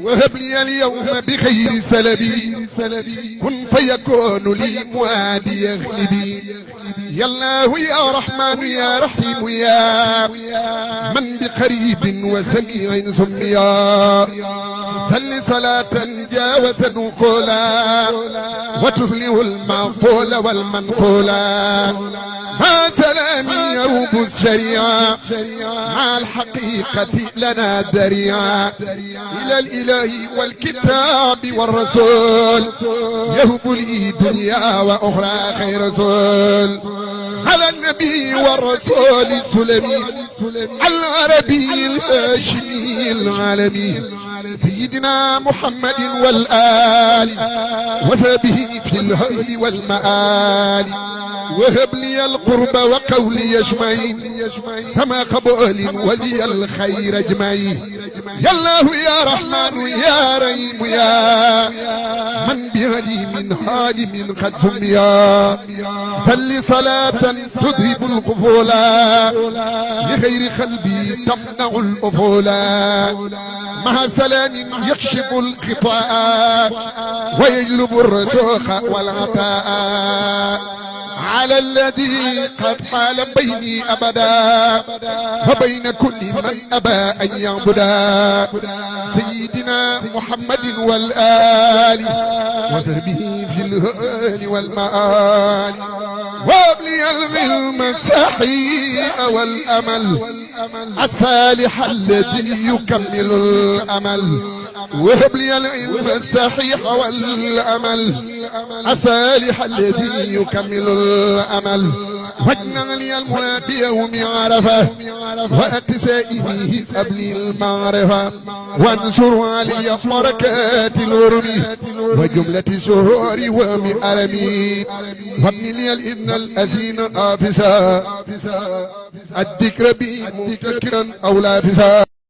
وهب لي اليوم بخير سلبي كن فيكون لي موادي يغلبي. يا الله يا رحمن يا رحيم يا من بقريب وسميع سميا صل صلاة جاوزت نقولا وتصلح المعقول والمنقولا ما سلام يوب الشريعة مع الحقيقة لنا دريعة إلى الإله والكتاب والرسول يهب لي دنيا وأخرى خير رسول على النبي والرسول السلمي العربي الهاشمي العالمي سيدنا محمد والآل وسبه في الهول والمآل. وهب لي القرب وقولي يجمعين سما قبول ولي الخير اجمعين. يا الله يا رحمن يا رحيم يا من بهدي من هادم قد سميا صل صلاة تذهب القفولا لغير قلبي تمنع الأفولا مع سلام يكشف القطاع ويجلب الرزق والعطاء على الذي قد حال بيني أبدا وبين كل من أبى أن يعبدا سيدنا محمد والآل وصحبه في الهول والمآل. وابلي العلم الصحيح والأمل الصالح الذي يكمل الأمل. وهب لي العلم الصحيح والأمل الصالح الذي يكمل الأمل. واجعل لي المنى بيوم عرفة وأقسائه أبلي المعرفة وانشر علي بركات الأرم وجملة الشهور ومأرمي. وابن لي الإذن الأزين آفسا الذكر بي متكرا أو لافسا.